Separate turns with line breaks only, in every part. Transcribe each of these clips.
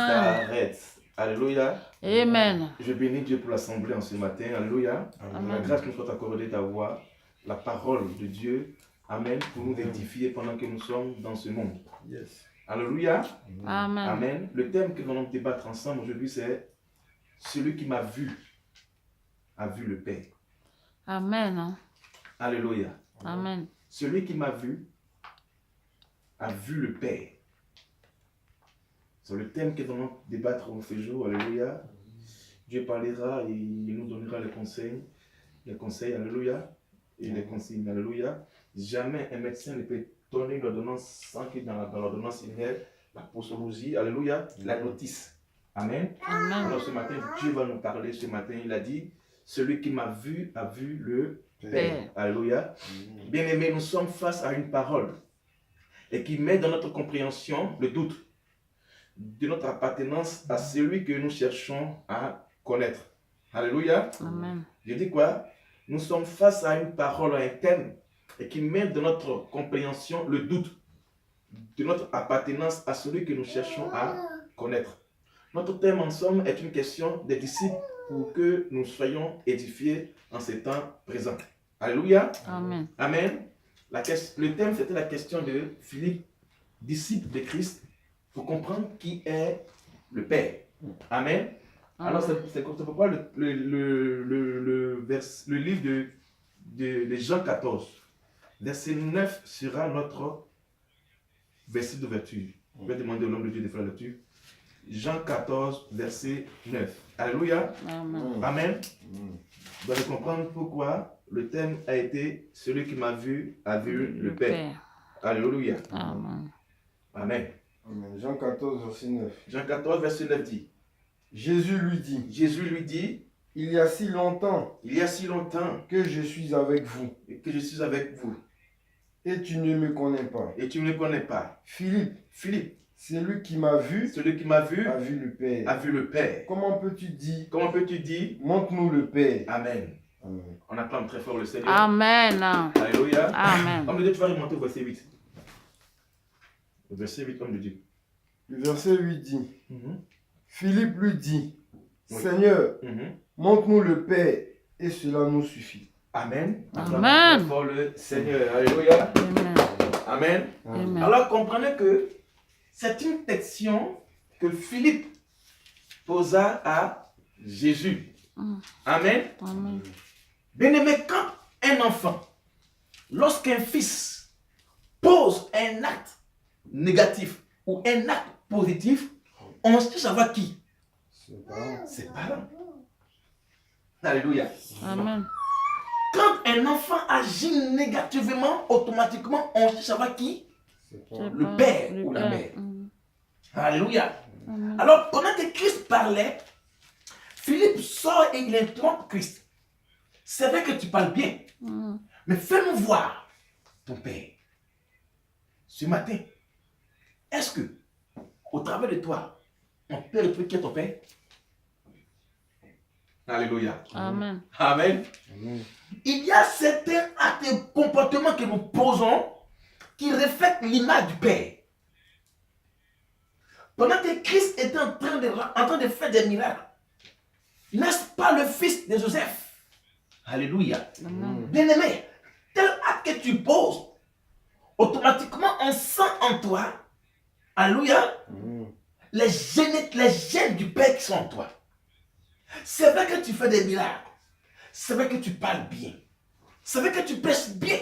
s'arrête. Alléluia.
Amen.
Je bénis Dieu pour l'assemblée en ce matin. Alléluia.
Amen.
La grâce nous soit accordée d'avoir la parole de Dieu. Amen. Pour nous édifier pendant que nous sommes dans ce monde.
Yes.
Alléluia.
Amen.
Amen. Le thème que nous allons débattre ensemble aujourd'hui, c'est celui qui m'a vu a vu le Père.
Amen.
Alléluia.
Amen.
Celui qui m'a vu a vu le Père. C'est le thème que nous allons débattre en ce jour. Alléluia. Dieu parlera et il nous donnera les conseils, alléluia, et les consignes, alléluia. Jamais un médecin ne peut donner une ordonnance sans que dans l'ordonnance il y ait la posologie, alléluia, la notice. Amen.
Amen.
Alors ce matin, Dieu va nous parler. Ce matin, il a dit, celui qui m'a vu a vu le Père. Alléluia. Bien-aimés, nous sommes face à une parole et qui met dans notre compréhension le doute de notre appartenance à celui que nous cherchons à connaître. Alléluia.
Amen.
Je dis quoi? Nous sommes face à une parole, à un thème, et qui met dans notre compréhension le doute de notre appartenance à celui que nous cherchons à connaître. Notre thème en somme est une question des disciples pour que nous soyons édifiés en ces temps présents. Alléluia.
Amen.
Amen. Le thème, c'était la question de Philippe, disciple de Christ, pour comprendre qui est le Père. Amen. Alors, c'est pourquoi le livre de Jean 14, verset 9 sera notre verset d'ouverture. Je vais demander au nom de Dieu de faire la lecture. Jean 14, verset 9. Alléluia.
Amen.
Amen. Vous allez comprendre pourquoi le thème a été celui qui m'a vu a vu le Père. Alléluia.
Amen.
Amen.
Amen. Jean 14, verset 9.
Jean 14, verset 9 dit.
Jésus lui dit, il y a si longtemps
que
je suis avec vous,
je suis avec vous,
et tu ne me connais pas.
et tu ne me connais pas.
Philippe, celui qui m'a vu a vu le Père.
a vu le Père.
Comment peux-tu dire,
Montre-nous
le Père?
Amen.
Amen.
On acclame très fort le Seigneur.
Amen.
Alléluia.
Amen.
Homme de Dieu, tu vas remonter au verset 8. Le verset 8, homme de Dieu.
Le verset 8 dit, Philippe lui dit,
Oui.
Seigneur, montre-nous le Père, et cela nous suffit.
Amen.
Amen.
Acclame très fort le Seigneur. Alléluia.
Amen.
Amen.
Amen.
Alors comprenez que c'est une question que Philippe posa à Jésus. Amen.
Amen.
Bien-aimé, quand un enfant, lorsqu'un fils pose un acte négatif ou un acte positif, on cherche à savoir qui? Ses parents. Alléluia.
Amen.
Quand un enfant agit négativement, automatiquement, on cherche à savoir qui? Le père ou la mère. Alléluia.
Amen.
Alors, pendant que Christ parlait, Philippe sort et il interrompt Christ. C'est vrai que tu parles bien, mais fais-nous voir ton Père. Ce matin, est-ce que, au travers de toi, on peut retrouver qui est ton Père? Alléluia.
Amen.
Amen. Il y a certains actes et comportements que nous posons qui reflètent l'image du Père. Pendant que Christ était en train de faire des miracles, n'est-ce pas le fils de Joseph? Alléluia. Bien-aimé, tel acte que tu poses, automatiquement on sent en toi, alléluia, les gènes du Père qui sont en toi. C'est vrai que tu fais des miracles, c'est vrai que tu parles bien, c'est vrai que tu prêches bien,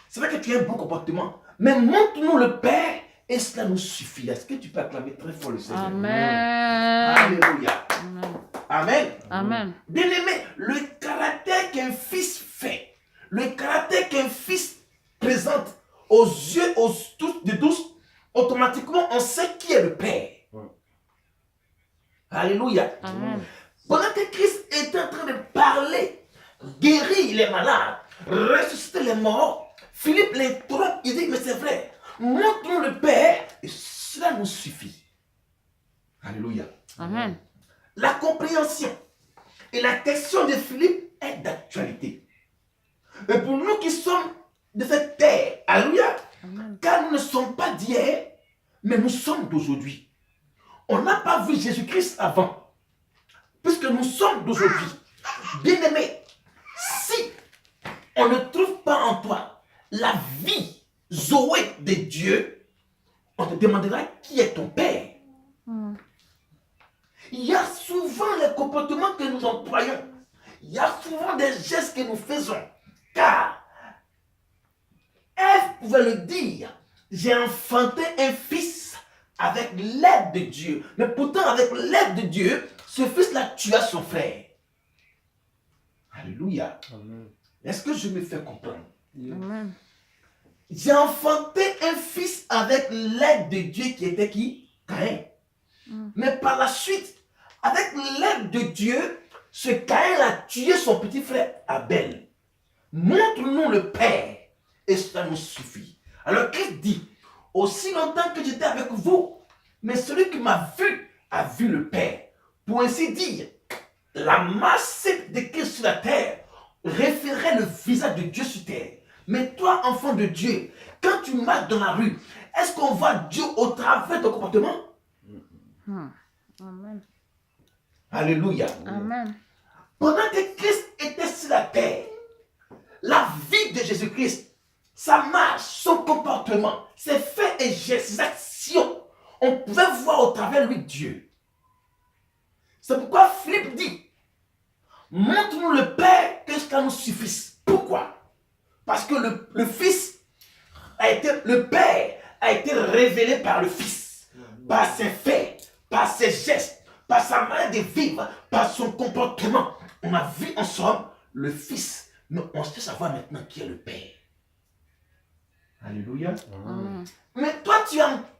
c'est vrai que tu as un bon comportement, mais montre-nous le Père et cela nous suffit. Est-ce que tu peux acclamer très fort le Seigneur?
Amen.
Alléluia.
Amen.
Amen.
Amen.
Bien-aimé, le caractère qu'un fils fait, le caractère qu'un fils présente aux yeux de tous, automatiquement on sait qui est le Père. Alléluia.
Amen.
Pendant que Christ était en train de parler, guérir les malades, ressusciter les morts, Philippe les trompe, il dit, mais c'est vrai, montre-nous le Père et cela nous suffit. Alléluia.
Amen.
La compréhension et la question de Philippe est d'actualité. Et pour nous qui sommes de cette terre, alléluia, car nous ne sommes pas d'hier, mais nous sommes d'aujourd'hui. on n'a pas vu Jésus-Christ avant, puisque nous sommes d'aujourd'hui. Bien-aimé, si on ne trouve pas en toi la vie Zoé de Dieu, on te demandera qui est ton Père. Il y a souvent les comportements que nous employons. Il y a souvent des gestes que nous faisons. Car Ève pouvait le dire, j'ai enfanté un fils avec l'aide de Dieu. Mais pourtant, avec l'aide de Dieu, ce fils-là tua son frère. Alléluia. Est-ce que je me fais comprendre?
Amen.
J'ai enfanté un fils avec l'aide de Dieu qui était qui? Caïn. Mais par la suite, avec l'aide de Dieu, ce Caïn a tué son petit frère Abel. Montre-nous le Père et cela nous suffit. Alors Christ dit, aussi longtemps que j'étais avec vous, mais celui qui m'a vu a vu le Père. Pour ainsi dire, la masse de Christ sur la terre référait le visage de Dieu sur terre. Mais toi, enfant de Dieu, quand tu marches dans la rue, est-ce qu'on voit Dieu au travers de ton comportement?
Amen.
Alléluia.
Amen.
Pendant que Christ était sur la terre, la vie de Jésus-Christ, sa marche, son comportement, ses faits et gestes, ses actions, on pouvait voir au travers de lui Dieu. C'est pourquoi Philippe dit, montre-nous le Père, que cela nous suffise. Pourquoi? Parce que le Fils le Père a été révélé par le Fils, par ses faits, par ses gestes, par sa manière de vivre, par son comportement. On a vu en somme le Fils, mais on sait savoir maintenant qui est le Père. Alléluia.
Amen.
Mais toi,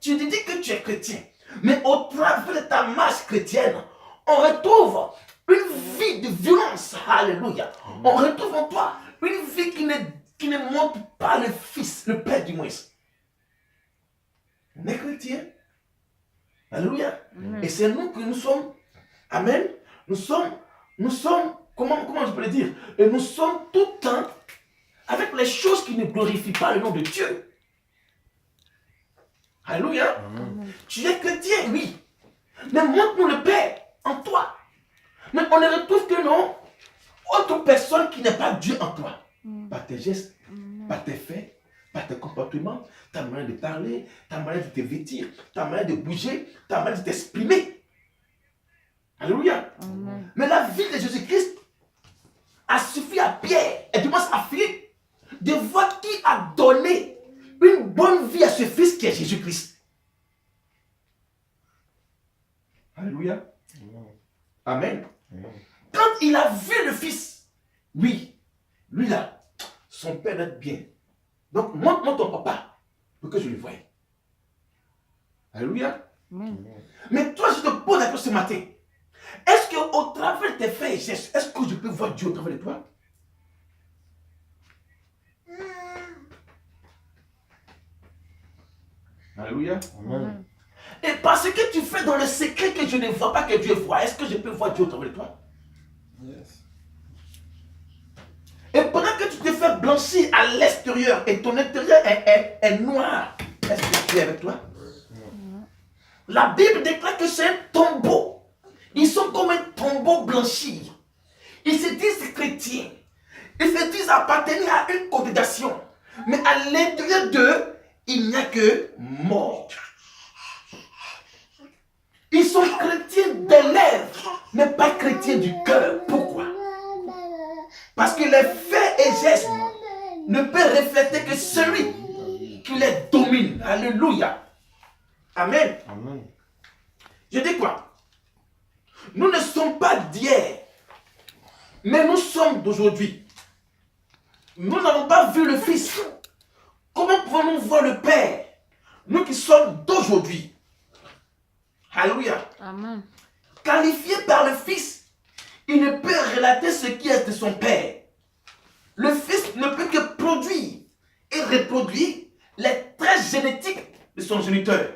tu dis que tu es chrétien, mais au travers de ta marche chrétienne, on retrouve une vie de violence. Alléluia. On retrouve en toi une vie qui ne montre pas le Fils, le Père du moins. On est chrétien. Alléluia.
Amen.
Et c'est nous que nous sommes. Amen. Nous sommes, comment je peux le dire? Et nous sommes tout le temps avec les choses qui ne glorifient pas le nom de Dieu. Alléluia.
Amen.
Tu es chrétien, oui. Mais montre-nous le Père en toi. Mais on ne retrouve que non, autre personne qui n'est pas Dieu en toi. Par tes gestes, par tes faits, par tes comportements, ta manière de parler, ta manière de te vêtir, ta manière de bouger, ta manière de t'exprimer. Alléluia.
Amen.
Mais la vie de Jésus-Christ a suffi à Pierre, et du moins à Philippe, de voir qui a donné une bonne vie à ce fils qui est Jésus-Christ. Alléluia. Amen. Quand il a vu le fils, oui, lui là, son père doit être bien. Donc montre-moi ton papa pour que je le voie. Alléluia.
Amen.
Mais toi, je te pose la question ce matin. Est-ce qu'au travers de tes faits et gestes, est-ce que je peux voir Dieu au travers de toi? Alléluia.
Amen.
Et parce que tu fais dans le secret que je ne vois pas que Dieu voit, est-ce que je peux voir Dieu au travers de toi?
Yes.
Et pendant que tu te fais blanchir à l'extérieur et ton intérieur est noir, est-ce que tu es avec toi? La Bible déclare que c'est un tombeau. Ils sont comme un tombeau blanchi. Ils se disent chrétiens. Ils se disent appartenir à une congrégation. Mais à l'intérieur d'eux, il n'y a que mort. Ils sont chrétiens des lèvres, mais pas chrétiens du cœur. Pourquoi? Parce que les faits et gestes ne peuvent refléter que celui qui les domine. Alléluia. Amen.
Amen.
Je dis quoi? Nous ne sommes pas d'hier, mais nous sommes d'aujourd'hui. Nous n'avons pas vu le Fils. Comment pouvons-nous voir le Père? Nous qui sommes d'aujourd'hui. Alléluia.
Amen.
Qualifié par le Fils, il ne peut relater ce qui est de son Père. Le Fils ne peut que produire et reproduire les traits génétiques de son géniteur.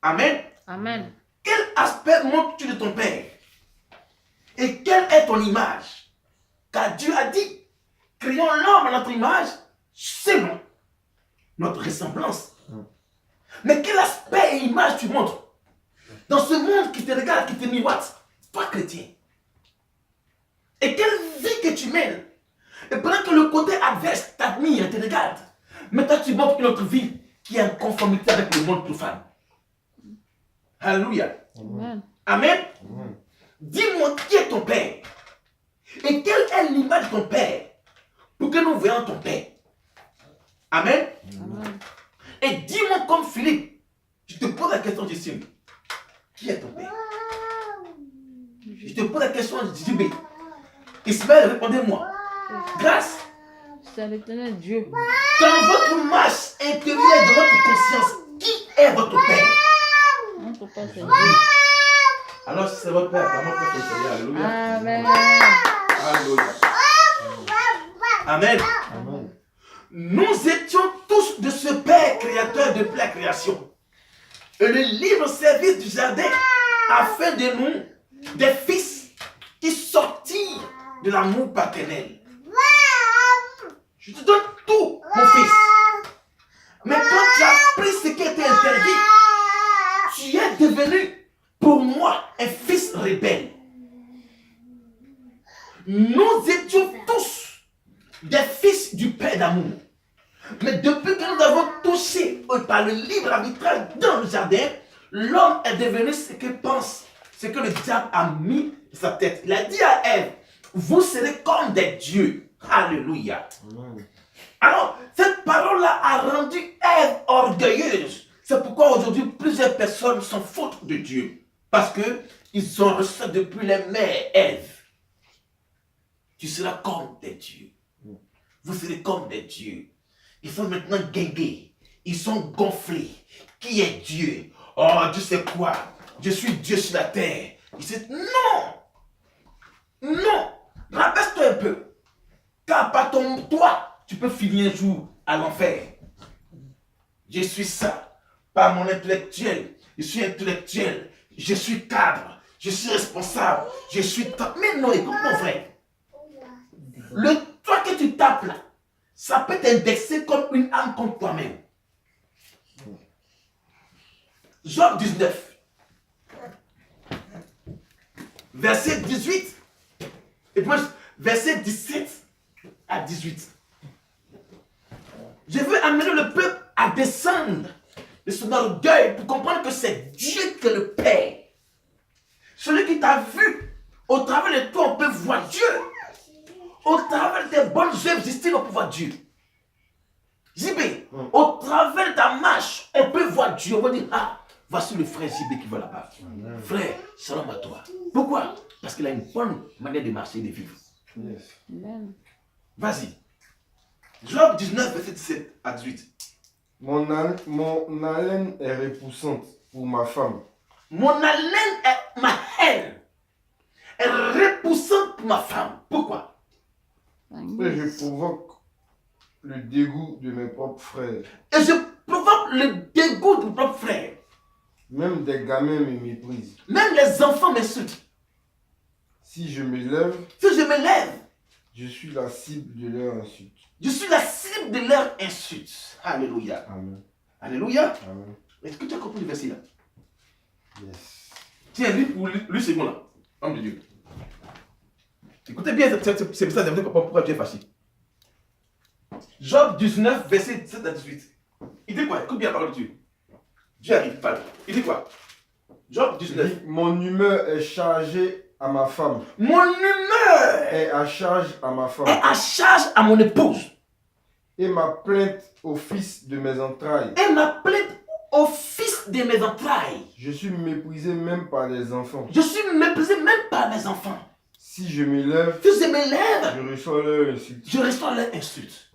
Amen.
Amen.
Quel aspect montres-tu de ton Père? Et quelle est ton image? Car Dieu a dit, créons l'homme à notre image, selon notre ressemblance. Mais quel aspect et image tu montres? dans ce monde qui te regarde, qui te miroite, toi chrétien, et quelle vie que tu mènes, et pendant que le côté adverse t'admire, te regarde, mais toi tu montres une autre vie qui est en conformité avec le monde profane. Alléluia.
Amen.
Amen.
Amen.
Dis-moi qui est ton père et quelle est l'image de ton père pour que nous voyons ton père. Amen.
Amen.
Et dis-moi comme Philippe, je te pose la question, Justine, qui est ton père? Je te pose la question, JB. Ismaël, répondez-moi. Grâce.
C'est l'Éternel Dieu.
Dans votre marche intérieure, dans votre conscience, qui est votre père?
Notre Père, c'est Dieu.
Alors si c'est votre père, comment peut-on le Seigneur? Alléluia.
Amen.
Alléluia. Amen.
Amen.
Nous étions tous de ce Père créateur depuis la création. Et le libre service du jardin a fait de nous des fils qui sortirent de l'amour paternel. Je te donne tout, mon fils. Mais quand tu as pris ce qui était interdit, tu es devenu pour moi un fils rebelle. Nous étions tous des fils du Père d'amour. Mais depuis que nous avons touché par le libre arbitrage dans le jardin, l'homme est devenu ce qu'il pense, ce que le diable a mis dans sa tête. Il a dit à Ève, vous serez comme des dieux. Alléluia.
Amen.
Alors, cette parole-là a rendu Ève orgueilleuse. C'est pourquoi aujourd'hui, plusieurs personnes sont fautes de Dieu. Parce qu'ils ont reçu depuis les mères Ève. Tu seras comme des dieux. Vous serez comme des dieux. Ils sont maintenant guingués. Ils sont gonflés. Qui est Dieu? Oh, Dieu c'est quoi? Je suis Dieu sur la terre. Il dit non. Non. Rabaisse-toi un peu. Car par toi, tu peux finir un jour à l'enfer. Je suis ça. Par mon intellectuel. Je suis intellectuel. Je suis cadre. Je suis responsable. Je suis... Mais non, écoute mon frère. Le toi que tu tapes là, ça peut t'indexer comme une âme contre toi-même. Job 19, verset 18, et puis verset 17 à 18. Je veux amener le peuple à descendre de son orgueil pour comprendre que c'est Dieu qui est le Père. Celui qui t'a vu, au travers de toi, on peut voir Dieu. Au travers des bonnes œuvres, Justine, on peut voir Dieu. JB, au travers de ta marche, on peut voir Dieu. On va dire, ah, voici le frère JB qui va là-bas. Frère, salam à toi. Pourquoi? Parce qu'il a une bonne manière de marcher et de vivre.
Yes.
Amen.
Vas-y. Job 19, verset 17 à 18.
Mon haleine est repoussante pour ma femme.
Mon haleine est ma haine. Est repoussante pour ma femme. Pourquoi?
Et je provoque le dégoût de mes propres frères.
Et je provoque le dégoût de mes propres frères.
Même des gamins me méprisent.
Même les enfants m'insultent.
Si je me lève,
Si je me lève,
je suis la cible de leur insulte.
je suis la cible de leur insulte. Alléluia.
Amen.
Alléluia.
Amen.
Est-ce que tu as compris le verset là?
Yes.
Tiens, lui c'est bon là. Homme de Dieu. Écoutez bien, c'est ça, pourquoi Dieu est fâché. Job 19, verset 17 à 18. Il dit quoi? Écoute bien la parole de Dieu. Dieu arrive, parle. Il dit quoi? Job 19.
Il dit, mon humeur est chargée à ma femme.
Mon humeur
Est à charge à ma femme.
est à charge à mon épouse.
Et ma plainte au fils de mes entrailles.
Et ma plainte au fils de mes entrailles.
Je suis méprisé même par les enfants.
Je suis méprisé même par mes enfants.
Si je me lève,
Si je me lève,
je reçois leur insulte.
je reçois leur insulte.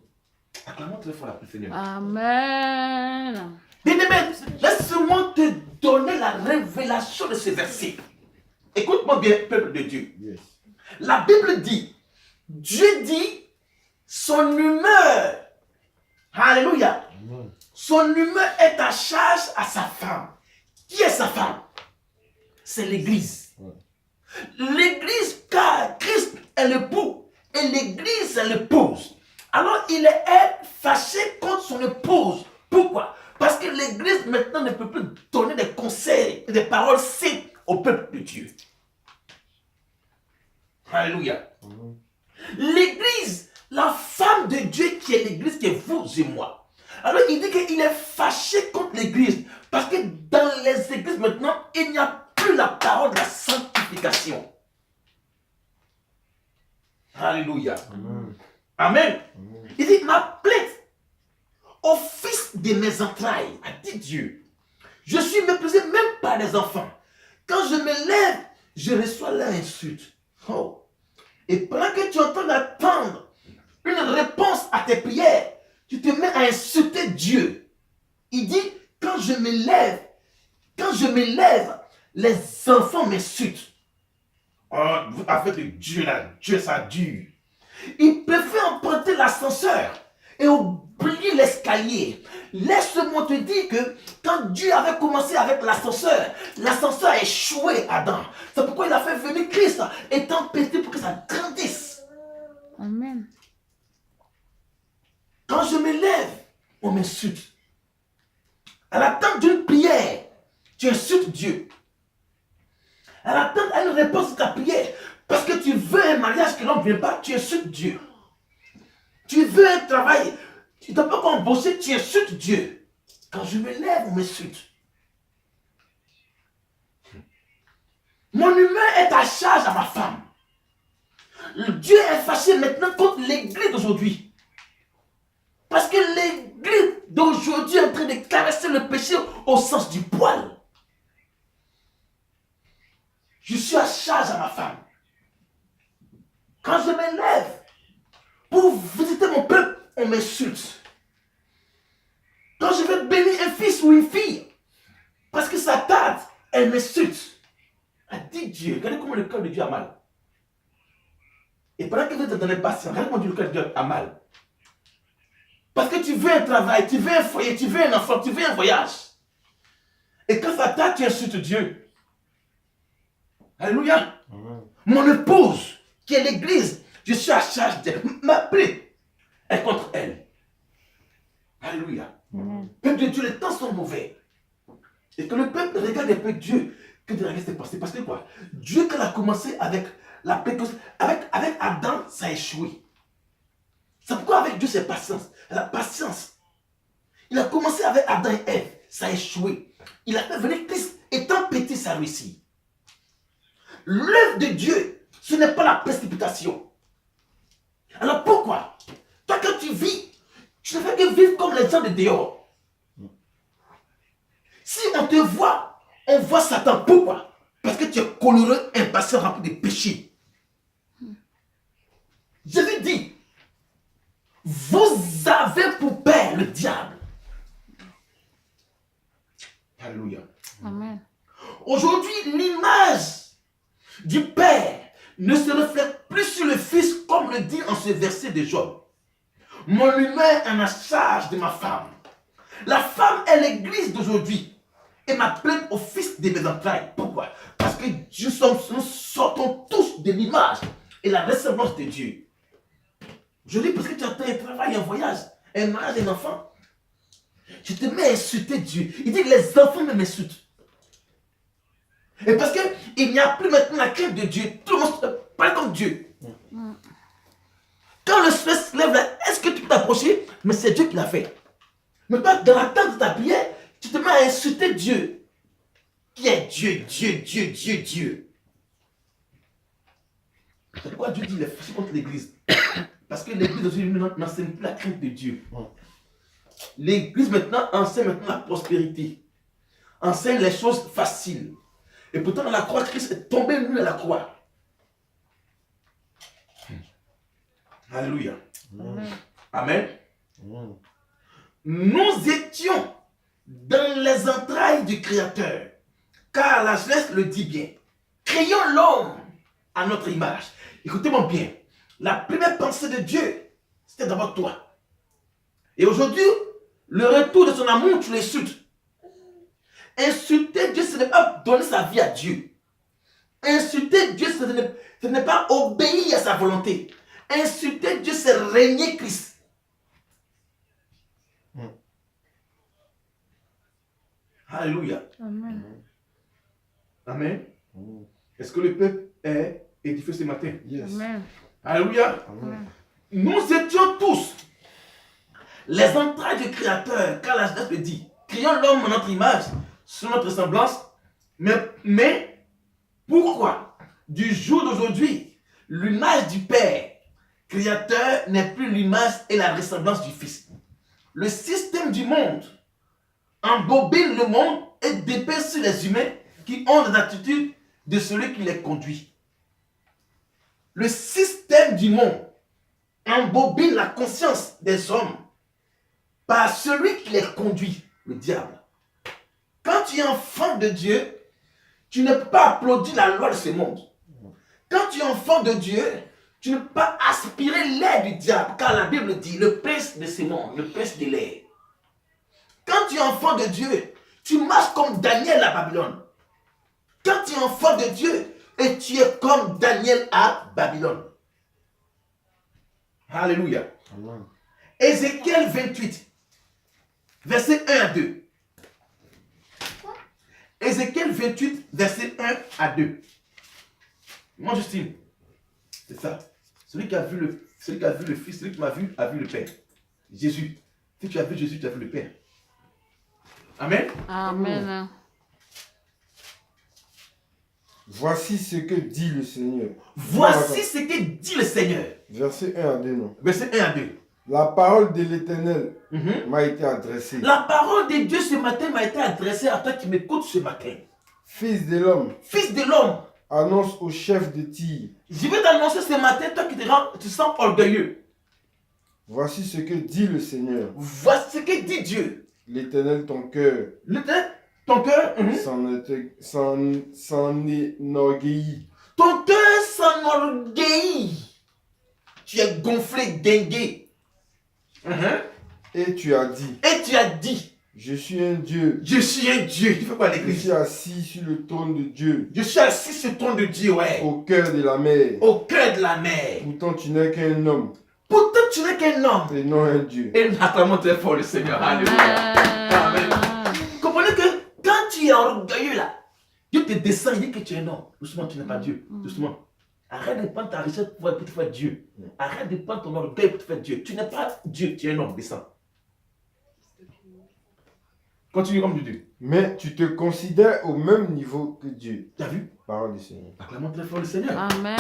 Acclamons très fort la Seigneur.
Amen.
Bien-aimé, laisse-moi te donner la révélation de ce verset. Écoute-moi bien, peuple de Dieu.
Yes.
La Bible dit, Dieu dit, son humeur, alléluia,
Amen.
son humeur est à charge à sa femme. Qui est sa femme? C'est l'église.
Ouais.
L'église, car Christ est l'époux et l'église est l'épouse. Alors il est fâché contre son épouse. Pourquoi? Parce que l'église maintenant ne peut plus donner des conseils et des paroles saines au peuple de Dieu. Alléluia. L'église, la femme de Dieu qui est l'église, qui est vous et moi. Alors il dit qu'il est fâché contre l'église. Parce que dans les églises maintenant, il n'y a plus la parole de la sanctification. Alléluia. Amen. Il dit, ma plainte au fils de mes entrailles, a dit Dieu. Je suis méprisé même par les enfants. Quand je me lève, je reçois leur insulte. Oh. Et pendant que tu es en train d'attendre une réponse à tes prières, tu te mets à insulter Dieu. Il dit, quand je me lève, les enfants m'insultent. Oh, avec Dieu là, Dieu ça dure. Il préfère emprunter l'ascenseur et oublier l'escalier. Laisse-moi te dire que quand Dieu avait commencé avec l'ascenseur a échoué Adam. C'est pourquoi il a fait venir Christ étant pété pour que ça grandisse.
Amen.
Quand je me lève, on m'insulte. À l'attente d'une prière, tu insultes Dieu. À l'attente à une réponse de ta prière, parce que tu veux un mariage que l'on ne vient pas, tu insultes Dieu. Tu veux un travail, tu ne peux pas embaucher, tu insultes Dieu. Quand je me lève, on m'insulte. Mon humeur est à charge à ma femme. Dieu est fâché maintenant contre l'église d'aujourd'hui. Parce que l'église d'aujourd'hui est en train de caresser le péché au sens du poil. Je suis à charge à ma femme. Quand je me lève pour visiter mon peuple, on m'insulte. Quand je vais bénir un fils ou une fille, parce que ça tarde, elle m'insulte. Elle dit Dieu, regardez comment le cœur de Dieu a mal. Et pendant que vous êtes dans les patients, regardez comment le cœur de Dieu a mal. Parce que tu veux un travail, tu veux un foyer, tu veux un enfant, tu veux un voyage. Et quand ça tarde, tu insultes Dieu. Alléluia. Mon épouse, qui est l'église, je suis à charge d'elle. Ma plaie est contre elle. Alléluia. Peuple de Dieu, les temps sont mauvais. Et que le peuple regarde un peu Dieu, que de la reste passée. Parce que quoi? Dieu, quand il a commencé avec la paix, avec Adam, ça a échoué. C'est pourquoi avec Dieu, c'est patience. La patience. Il a commencé avec Adam et Ève, ça a échoué. Il a fait venir Christ, étant pété, ça a réussi. L'œuvre de Dieu, ce n'est pas la précipitation. Alors pourquoi? Toi, quand tu vis, tu ne fais que vivre comme les gens de dehors. Si on te voit, on voit Satan. Pourquoi? Parce que tu es coloreux, impatient, rempli de péchés. Jésus dit, vous avez pour père le diable. Alléluia.
Amen.
Aujourd'hui, l'image du Père ne se reflète plus sur le Fils comme le dit en ce verset de Job. Mon humeur est en charge de ma femme. La femme est l'église d'aujourd'hui et ma plainte au fils de mes entrailles. Pourquoi? Parce que nous sortons tous de l'image et la ressemblance de Dieu. Je dis parce que tu as un travail, un voyage, un mariage, un enfant. Je te mets à insulter Dieu. Il dit que les enfants m'insultent. Et parce qu'il n'y a plus maintenant la crainte de Dieu. Tout le monde parle comme Dieu. Quand le soleil se lève là, est-ce que tu peux t'approcher? Mais c'est Dieu qui l'a fait. Mais toi, dans l'attente de ta prière, tu te mets à insulter Dieu. Qui est Dieu, Dieu, Dieu, Dieu, Dieu. C'est pourquoi Dieu dit il est fâché contre l'église. Parce que l'église aujourd'hui n'enseigne plus la crainte de Dieu. L'église maintenant enseigne la prospérité. Enseigne les choses faciles. Et pourtant, dans la croix, Christ est tombé nu à la croix. Alléluia. Amen. Nous étions dans les entrailles du Créateur. Car la Genèse le dit bien. Créons l'homme à notre image. Écoutez-moi bien. La première pensée de Dieu, c'était d'abord toi. Et aujourd'hui, le retour de son amour, tu l'insultes. Insulter Dieu, ce n'est pas donner sa vie à Dieu. Insulter Dieu, ce n'est pas obéir à sa volonté. Insulter Dieu, c'est régner Christ. Alléluia.
Amen.
Amen. Est-ce que le peuple est édifié ce matin?
Yes.
Amen.
Alléluia.
Amen.
Nous étions tous les entrailles du Créateur, car la Genèse le dit. Créons l'homme à notre image, sur notre semblance. Mais pourquoi, du jour d'aujourd'hui, l'image du Père, Créateur, n'est plus l'image et la ressemblance du Fils? Le système du monde embobine le monde et dépeint sur les humains qui ont des attitudes de celui qui les conduit. Le système du monde embobine la conscience des hommes par celui qui les conduit, le diable. Quand tu es enfant de Dieu, tu ne peux pas applaudir la loi de ce monde. Quand tu es enfant de Dieu, tu ne peux pas aspirer l'air du diable, car la Bible dit, le prince de ce monde, le prince de l'air. Quand tu es enfant de Dieu, tu marches comme Daniel à Babylone. Quand tu es enfant de Dieu, et tu es comme Daniel à Babylone. Alléluia.
Amen.
Ézéchiel 28, verset 1 à 2. Ézéchiel 28, verset 1 à 2. Moi, j'estime, c'est ça. Celui qui a vu le Fils, celui qui m'a vu, a vu le Père. Jésus. Si tu as vu Jésus, tu as vu le Père. Amen.
Amen.
Voici ce que dit le Seigneur.
Voici ce que dit le Seigneur.
Verset 1 à 2, non.
Verset 1 à 2.
La parole de l'Éternel
Mhm.
m'a été adressée.
La parole de Dieu ce matin m'a été adressée à toi qui m'écoutes ce matin.
Fils de l'homme,
Fils de l'homme,
annonce au chef de Tyr.
je vais t'annoncer ce matin, toi qui te sens orgueilleux.
Voici ce que dit le Seigneur.
Voici ce que dit Dieu.
L'Éternel, ton cœur,
Ton cœur,
s'en enorgueillit.
ton cœur s'enorgueillit. Tu es gonflé, guingué.
Et tu as dit,
Et tu as dit,
je suis un Dieu.
je suis un Dieu. Tu fais quoi à
Je
l'église?
suis assis sur le trône de Dieu,
Je suis assis sur le trône de Dieu, ouais.
au cœur de la mer.
Au cœur de la mer.
Pourtant, tu n'es qu'un homme
Pourtant, tu n'es qu'un homme.
et non un Dieu.
Et acclamons très fort le Seigneur. Alléluia. Amen. Comprenez que quand tu es orgueilleux là, Dieu te descend, il dit que tu es un homme. Doucement, tu n'es pas Dieu. Doucement. Arrête de prendre ta richesse pour te faire Dieu. Arrête de prendre ton orgueil pour te faire Dieu. Tu n'es pas Dieu, tu es un homme. Descends. Continue comme Dieu.
Mais tu te considères au même niveau que Dieu.
Tu as vu?
Parole du Seigneur.
Acclamons très fort le Seigneur.
Amen.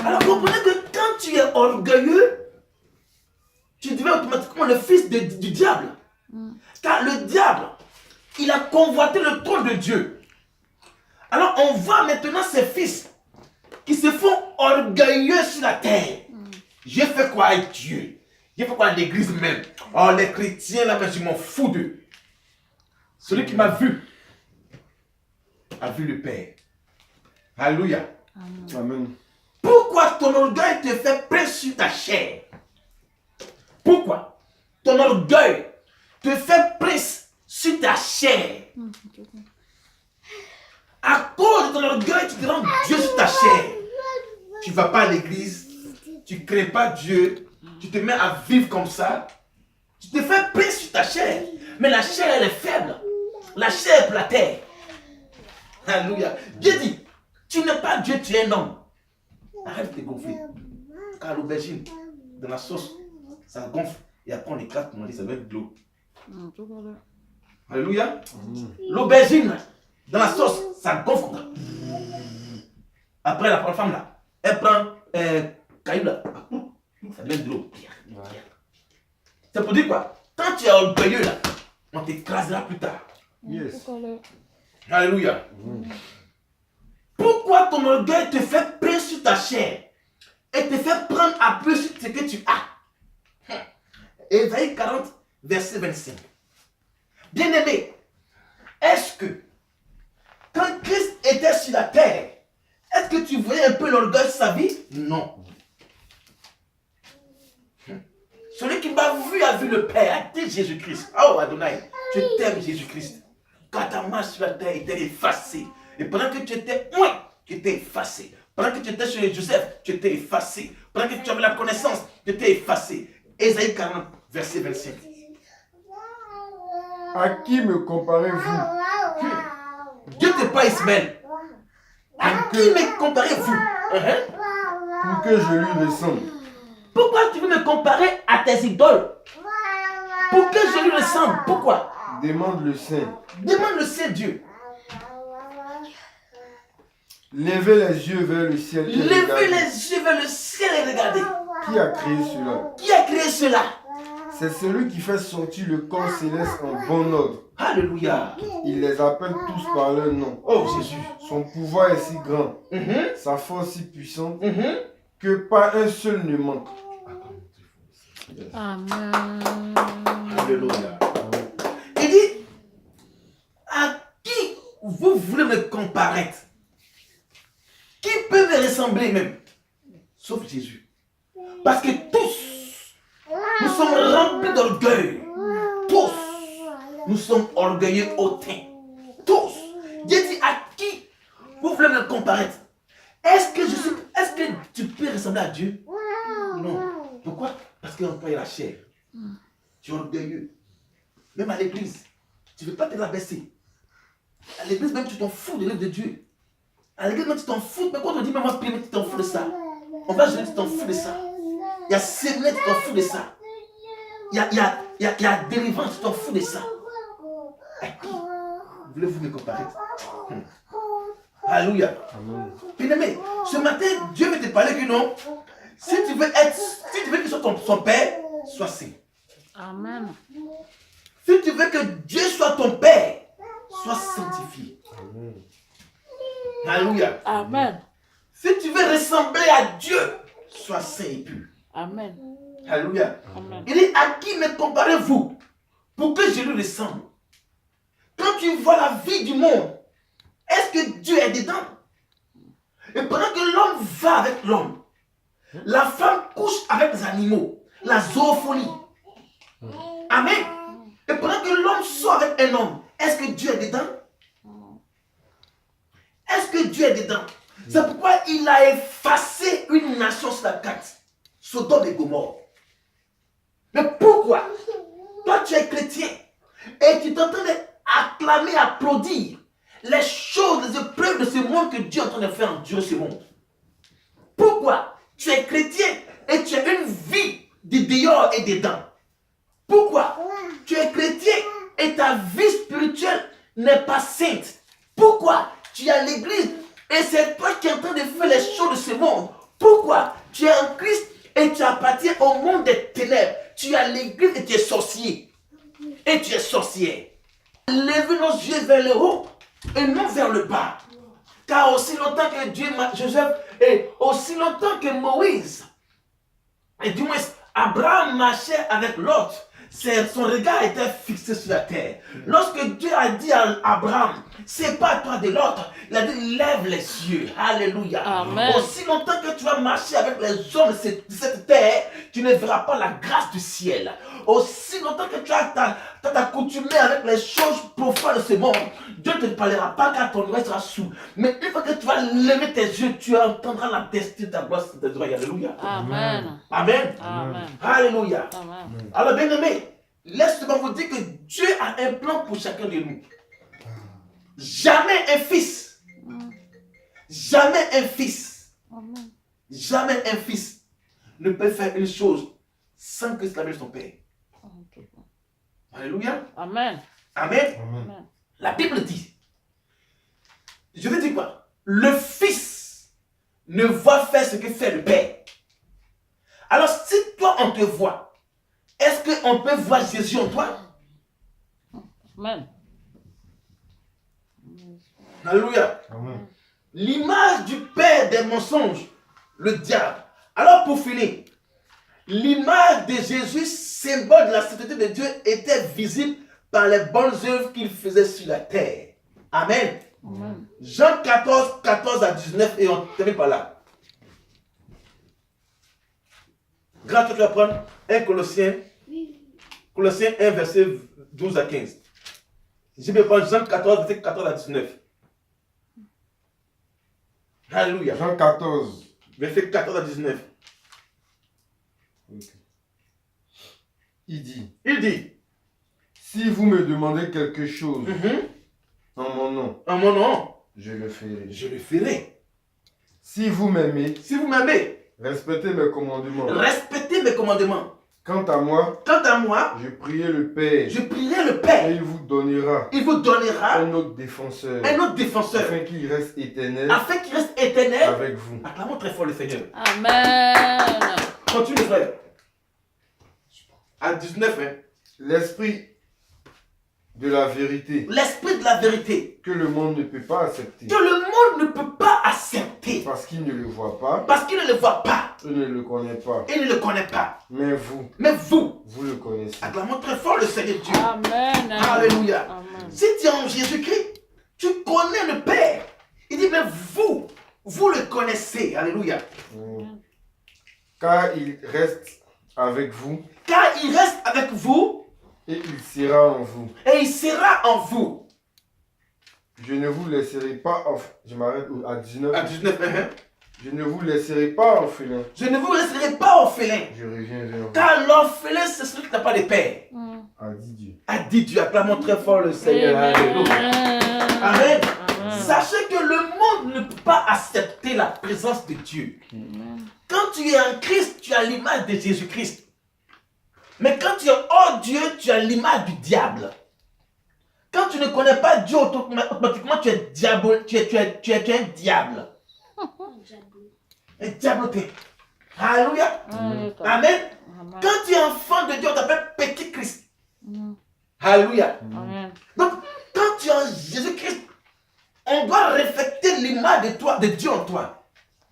Alors comprenez que quand tu es orgueilleux, tu deviens automatiquement le fils du diable. Car le diable, il a convoité le trône de Dieu. Alors on voit maintenant ces fils qui se font orgueilleux sur la terre. J'ai fait quoi avec Dieu? J'ai fait quoi à l'église même? Oh, les chrétiens là, mais je m'en fous d'eux. Celui qui m'a vu a vu le Père. Alléluia.
Amen.
Pourquoi ton orgueil te fait prise sur ta chair? Pourquoi ton orgueil te fait prise sur ta chair? À cause de ton orgueil, tu te rends Dieu sur ta chair. Tu ne vas pas à l'église, tu ne crées pas Dieu, tu te mets à vivre comme ça. Tu te fais prise sur ta chair. Mais la chair, elle est faible. La chair est la terre. Alléluia. Dieu dit, tu n'es pas Dieu, tu es un homme. Arrête de te gonfler. Car l'aubergine, dans la sauce, ça gonfle. Et après, on éclate, on dit, ça va être de l'eau. Alléluia. L'aubergine, dans la sauce, ça gonfle. Après, la femme, là, elle prend un caillou, là. Ça devient de l'eau. C'est pour dire quoi? Quand tu es orgueilleux, là, on t'écrasera plus tard.
Yes.
Alléluia. Pourquoi ton orgueil te fait prise sur ta chair et te fait prendre appui sur ce que tu as? Ésaïe 40, verset 25. Bien-aimé, est-ce que quand Christ était sur la terre, est-ce que tu voyais un peu l'orgueil de sa vie? Non. Celui qui m'a vu a vu le Père, a dit Jésus-Christ. Oh Adonai, je t'aime Jésus-Christ. Quand ta main sur la terre était effacée, et pendant que tu étais loin, tu étais effacé. Pendant que tu étais chez Joseph, tu étais effacé. Pendant que tu avais la connaissance, tu étais effacé. Ésaïe 40, verset 25.
À qui me comparez-vous?
Dieu n'est pas Ismaël. À qui me comparez-vous?
Pour que je lui ressemble.
Pourquoi tu veux me comparer à tes idoles? Pour que je lui ressemble. Pourquoi?
Demande le Saint.
Demande le Saint-Dieu.
Levez les yeux vers le ciel.
Levez les yeux vers le ciel et regardez.
Qui a créé cela?
Qui a créé cela?
C'est celui qui fait sortir le corps céleste en bon ordre.
Alléluia.
Il les appelle tous par leur nom.
Oh Jésus.
Son pouvoir est si grand, sa force si puissante, que pas un seul ne manque.
Amen.
Alléluia. Il dit, à qui vous voulez me comparaître? Qui peut me ressembler même? Sauf Jésus. Parce que tous, nous sommes remplis d'orgueil. Tous, nous sommes orgueilleux hautains. Tous. Dieu dit, à qui vous voulez me comparaître? Est-ce que tu peux ressembler à Dieu? Non. Pourquoi? Parce qu'on emploie la chair. Tu es orgueilleux. Même à l'église, tu ne veux pas te rabaisser. À l'église, même tu t'en fous de l'œuvre de Dieu. À l'église, même tu t'en fous. Mais quand on dit, mais moi, tu t'en fous de ça. On va jeûner, tu t'en fous de ça. Il y a séminaire, tu t'en fous de ça. Il y a délivrance, tu t'en fous de ça. À qui voulez-vous me comparer? Alléluia. Bien-aimé, ce matin, Dieu veut te parler que non. Si tu veux qu'il soit son père, sois saint.
Amen.
Si tu veux que Dieu soit ton père, sois sanctifié. Alléluia.
Amen.
Si tu veux ressembler à Dieu, sois saint et pur.
Amen.
Alléluia.
Amen.
Il dit, à qui me comparez-vous pour que je lui ressemble? Quand tu vois la vie du monde, est-ce que Dieu est dedans? Et pendant que l'homme va avec l'homme, la femme couche avec les animaux, la zoophonie. Amen. Et pendant que l'homme sort avec un homme, est-ce que Dieu est dedans? Est-ce que Dieu est dedans? C'est pourquoi il a effacé une nation sur la carte, Sodome et Gomorrhe. Mais pourquoi? Toi, tu es chrétien et tu es en train d'acclamer, applaudir les choses, les épreuves de ce monde que Dieu est en train de faire endurer ce monde. Pourquoi? Tu es chrétien et tu as une vie de dehors et dedans. Pourquoi? Tu es chrétien et ta vie spirituelle n'est pas sainte. Pourquoi? Tu es à l'église et c'est toi qui es en train de faire les choses de ce monde. Pourquoi? Tu es en Christ et tu appartiens au monde des ténèbres. Tu es à l'église et tu es sorcier. Et tu es sorcière. Levez nos yeux vers le haut et non vers le bas. Car aussi longtemps que Joseph, et aussi longtemps que Moïse, et du moins Abraham marchait avec l'autre, son regard était fixé sur la terre. Lorsque Dieu a dit à Abraham, c'est pas toi de l'autre, il a dit lève les yeux. Alléluia.
Amen.
Aussi longtemps que tu vas marcher avec les hommes de cette terre, tu ne verras pas la grâce du ciel. Aussi longtemps que tu vas t'accoutumer avec les choses profondes de ce monde, Dieu ne te parlera pas car ton oreille sera sourde. Mais une fois que tu vas lever tes yeux, tu entendras la destinée de ta gloire sur tes oreilles. Alléluia.
Amen.
Amen.
Amen.
Alléluia.
Amen.
Alors bien aimé, laisse-moi vous dire que Dieu a un plan pour chacun de nous. Jamais un fils. Jamais un fils.
Amen.
Jamais un fils ne peut faire une chose sans que cela vienne de son père. Alléluia.
Amen.
Amen.
Amen.
La Bible dit, je veux dire quoi? Le fils ne voit faire ce que fait le père. Alors si toi on te voit, est-ce qu'on peut voir Jésus en toi?
Amen.
Alléluia.
Amen.
L'image du père des mensonges, le diable. Alors pour finir, l'image de Jésus, symbole de la sainteté de Dieu, était visible par les bonnes œuvres qu'il faisait sur la terre. Amen.
Amen.
Jean 14, 14 à 19, et on termine par là. Grâce, tu vas prendre 1 Colossiens 1, verset 12 à 15. Je vais prendre Jean 14, verset 14 à 19. Alléluia.
Jean 14.
Verset 14 à 19.
Okay. Il
dit,
si vous me demandez quelque chose en mon nom,
en mon nom,
je le ferai.
je le ferai.
Si vous m'aimez,
Si vous m'aimez,
respectez mes commandements.
respectez mes commandements.
Quant à moi,
Quant à moi,
je prierai le Père
je prierai le
et
Père.
il vous donnera
Il vous donnera
un autre défenseur
un autre défenseur
afin qu'il reste éternel
afin qu'il reste éternel.
avec vous.
Acclamons très fort le Seigneur.
Amen.
Continue, frère. À 19, hein.
L'esprit de la vérité
L'esprit de la vérité
que le monde ne peut pas accepter
que le monde ne peut pas accepter
parce qu'il ne le voit pas
parce qu'il ne le voit pas
et ne le connaît pas.
et ne le connaît pas.
Mais vous,
Mais vous,
vous le connaissez.
acclamons très fort le Seigneur Dieu.
Amen.
Alléluia.
Amen.
Si tu es en Jésus-Christ, tu connais le Père. Il dit, mais vous le connaissez. Alléluia.
Car il reste avec vous
Car il reste avec vous
et il sera en vous.
et il sera en vous.
Je ne vous laisserai pas je m'arrête à 19.
À 19, hein.
Je ne vous laisserai pas orphelin.
Je ne vous laisserai pas orphelin.
Je reviens vers vous.
Car l'orphelin, c'est celui qui n'a pas de père.
A dit Dieu.
A dit Dieu. Acclamons très fort le Seigneur. Alléluia. Amen.
Amen.
Sachez que le monde ne peut pas accepter la présence de Dieu. Quand tu es en Christ, tu as l'image de Jésus-Christ. Mais quand tu es hors Dieu, tu as l'image du diable. Quand tu ne connais pas Dieu, automatiquement tu es diable, tu es un diable. Un diabloté. Alléluia.
Amen.
Amen. Quand tu es enfant de Dieu, on t'appelle petit Christ. Alléluia.
Amen.
Donc, quand tu es en Jésus-Christ, on doit refléter l'image de toi, de Dieu en toi.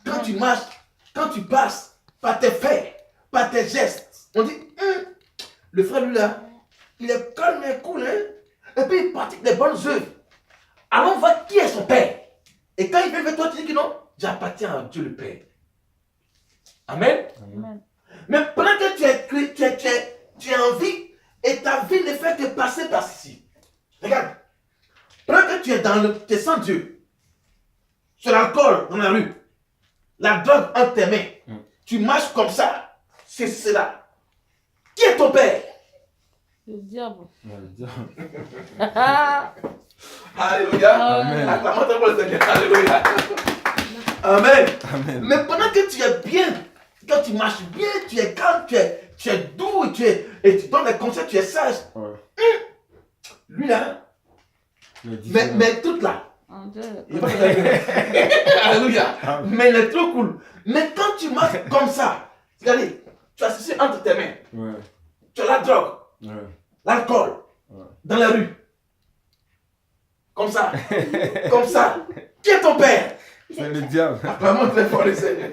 Quand tu marches, quand tu passes, par tes faits, par tes gestes, on dit, le frère lui là, il est calme et cool, hein? Et puis il pratique des bonnes œuvres. Alors on voit qui est son père. Et quand il vient vers toi, tu dis que non, j'appartiens à Dieu le Père. Amen.
Amen.
Mais pendant que tu es en vie, et ta vie ne fait que passer par ici. Regarde. Pendant que tu es sans Dieu, sur l'alcool dans la rue, la drogue entre tes mains, tu marches comme ça, c'est cela. Qui est ton père?
Le diable.
Alléluia.
Amen.
Acclamons ta voix, Seigneur. Alléluia. Amen.
Amen.
Mais pendant que tu es bien, quand tu marches bien, tu es calme, tu es doux, et tu donnes des conseils, tu es sage.
Ouais.
Lui là,
Le différent.
mais tout là.
En Dieu.
Il va te Alléluia. Mais il est trop cool. Mais quand tu marches comme ça, regardez, tu as ceci entre tes mains.
Ouais.
Tu as la drogue,
Ouais.
l'alcool,
Ouais.
dans la rue. Comme ça. Comme ça. Qui est ton père?
C'est le diable.
Vraiment très fort le Seigneur.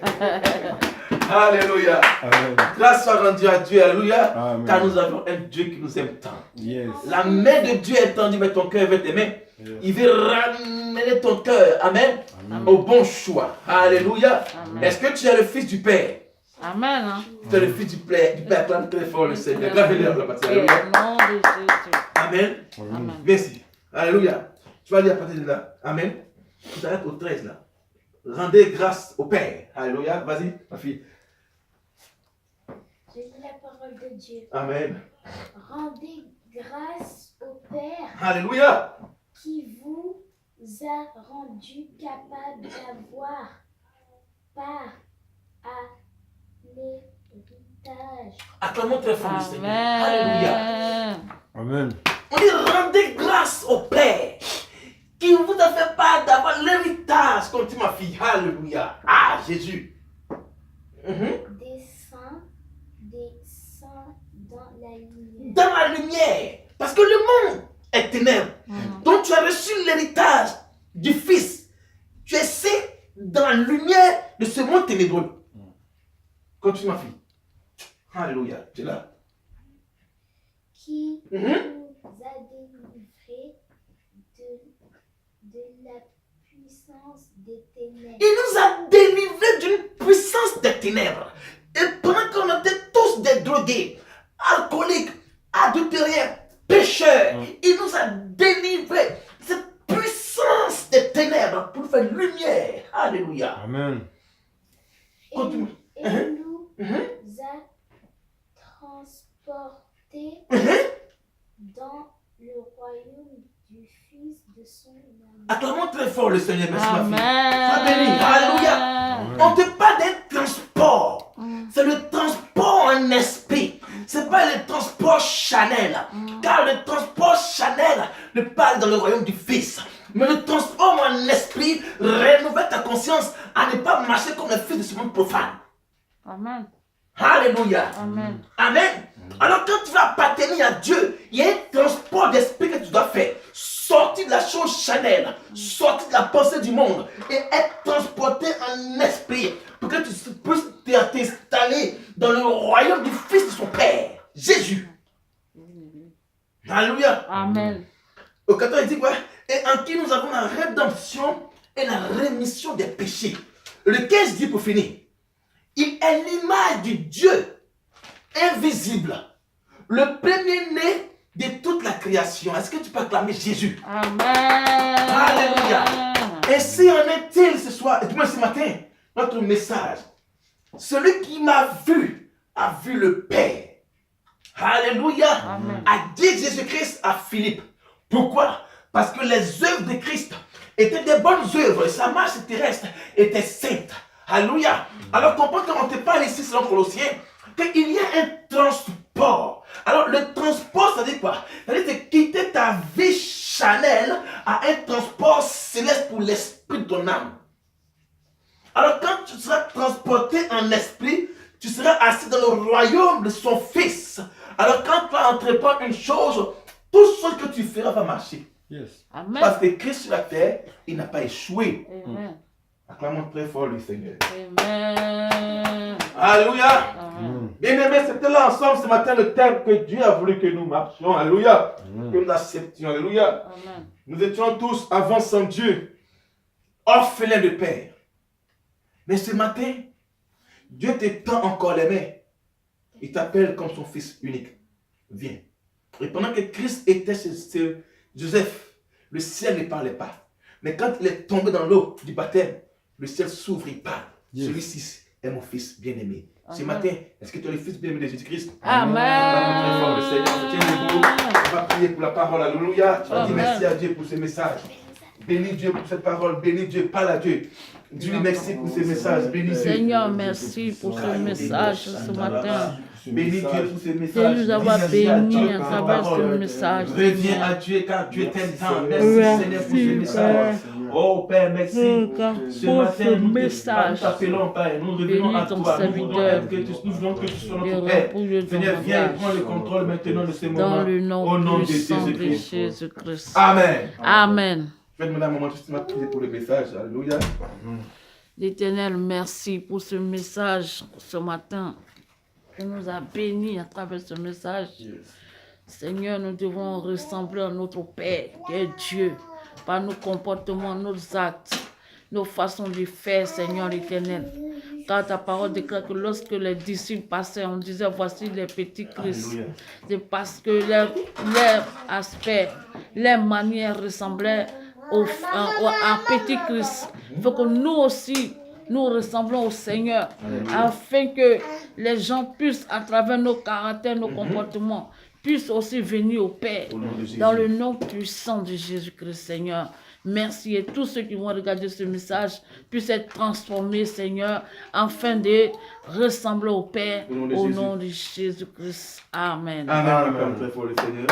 Alléluia.
Amen.
Grâce soit rendue à Dieu. Alléluia.
Amen.
Car nous avons un Dieu qui nous aime tant.
Yes.
La main de Dieu est tendue vers ton cœur, vers tes mains.
Yes.
Il veut ramener ton cœur. Amen.
Amen.
Au bon choix. Alléluia.
Amen.
Est-ce que tu es le fils du Père?
Amen. Hein.
Tu es le fils du Père. Du Père, acclame très fort le Seigneur. Gravez-le dans la partie.
Au
Alléluia.
nom de Jésus.
Amen.
Amen.
Merci. Alléluia. Tu vas lire à partir de là. Amen. Tu t'arrêtes au 13 là. Rendez grâce au Père. Alléluia. Vas-y, ma fille.
Je lis la parole de Dieu.
Amen.
Rendez grâce au Père
Alléluia.
qui vous a rendu capable d'avoir part à l'héritage.
Acclamons très fort le Seigneur. Alléluia.
Amen.
Amen.
On dit rendez grâce au Père qui vous a fait part d'avoir l'héritage, comme tu ma fille. Alléluia. Ah, Jésus.
Descend dans la lumière.
Dans la lumière. Parce que le monde est ténèbres. Donc tu as reçu l'héritage du Fils. Tu es sais dans la lumière de ce monde ténébreux. Continue ma fille. Alléluia. Tu es là.
Qui
Mhm.
vous a délivré de la puissance des ténèbres.
Il nous a délivrés d'une puissance des ténèbres. Et pendant qu'on était tous des drogués, alcooliques, adultériens, pécheurs, il nous a délivrés de cette puissance des ténèbres pour faire lumière. Alléluia.
Amen.
Continue.
Et nous a transportés dans le royaume du Fils de son amour.
Acclamons très fort le Seigneur. Merci ma fille. Sois
Amen.
béni. Alléluia. On te parle d'un transport. C'est le transport en esprit. C'est pas le transport Chanel. Car le transport Chanel ne parle dans le royaume du Fils. Mais le transport en esprit renouvelle ta conscience à ne pas marcher comme le fils de ce monde profane.
Amen.
Alléluia.
Amen.
Amen. Alors quand tu vas appartenir à Dieu, il y a un transport d'esprit que tu dois faire. Sortir de la chose Chanel, sortir de la pensée du monde et être transporté en esprit pour que tu puisses t'installer dans le royaume du Fils de son Père, Jésus. Alléluia.
Amen.
Au 14, il dit quoi? Et en qui nous avons la rédemption et la rémission des péchés. Le 15 dit pour finir, il est l'image du Dieu invisible, le premier-né de toute la création. Est-ce que tu peux acclamer Jésus?
Amen.
Alléluia. Ainsi en est-il ce soir, et du moins ce matin, notre message. Celui qui m'a vu a vu le Père. Alléluia.
Amen.
A dit Jésus-Christ à Philippe. Pourquoi? Parce que les œuvres de Christ étaient des bonnes œuvres et sa marche terrestre était sainte. Alléluia. Alors comprends quand on te parle ici selon Colossiens qu'il y a un transport. Alors le transport, ça dit quoi? Ça veut dire de quitter ta vie charnelle à un transport céleste pour l'esprit de ton âme. Alors quand tu seras transporté en esprit, tu seras assis dans le royaume de son Fils. Alors quand tu vas entreprendre une chose, tout ce que tu feras va marcher.
Yes.
Amen.
Parce que Christ sur la terre, il n'a pas échoué.
Amen.
Acclamons très fort le Seigneur.
Amen.
Alléluia.
Amen.
Bien-aimés, c'était là ensemble ce matin le thème que Dieu a voulu que nous marchions. Alléluia. Que nous acceptions. Alléluia.
Amen.
Nous étions tous avant sans Dieu, orphelins de père. Mais ce matin, Dieu te tend encore les mains. Il t'appelle comme son fils unique. Viens. Et pendant que Christ était chez Joseph, le ciel ne parlait pas. Mais quand il est tombé dans l'eau du baptême, le ciel s'ouvre, il parle.
Yes.
Celui-ci est mon fils bien-aimé. Ce
Amen.
matin, est-ce que tu es le fils bien-aimé de Jésus-Christ?
Amen.
Acclamons très fort le Seigneur. Tiens debout. On va prier pour la parole. Alléluia. Tu vas dire
Amen.
merci à Dieu pour ce message. Bénis Dieu pour cette parole. Bénis Dieu. Parle à Dieu. Dis-lui merci pour ce message. Bénis Dieu.
Seigneur, merci pour ce message ce matin.
Bénis Dieu pour ce
De
message.
nous avoir
Dis merci à Dieu
bénis à
pour sa
travers ce
parole.
message.
Reviens à Dieu car Dieu t'aime tant. Merci
Merci,
Seigneur pour ce
Père.
message. Oh Père, merci. Ce
Pour
matin,
ce
nous
message.
t'appelons Père. Nous revenons à
Bénis ton
toi. Nous voulons
serviteur.
que nous voulons que tu sois
Et
notre Père.
repousse de ton
Seigneur, viens et
langage.
prends le contrôle maintenant de ces
Dans
moments.
le
Au
nom
nom de
puissant de
Jésus-Christ.
Jésus-Christ.
Amen.
Amen.
Je vais demander à maman Justin de prier pour le message. Alléluia.
L'Éternel, merci pour ce message ce matin. Tu nous as bénis à travers ce message. Seigneur, nous devons ressembler à notre Père, qui est Dieu, par nos comportements, nos actes, nos façons de faire, Seigneur l'Éternel. Car ta parole déclare que lorsque les disciples passaient, on disait voici les petits Christ.
Alléluia.
C'est parce que leur aspect, leur manière ressemblait à petit Christ. Il faut que nous aussi, nous ressemblons au Seigneur, afin que les gens puissent, à travers nos caractères, nos comportements, puissent aussi venir au Père,
Au nom de Jésus.
dans le nom puissant de Jésus-Christ, Seigneur. Merci, et tous ceux qui vont regarder ce message puissent être transformés, Seigneur, afin de ressembler au Père,
Au nom de
au
Jésus.
nom de Jésus-Christ. Amen.
Amen. Acclame très fort le Seigneur.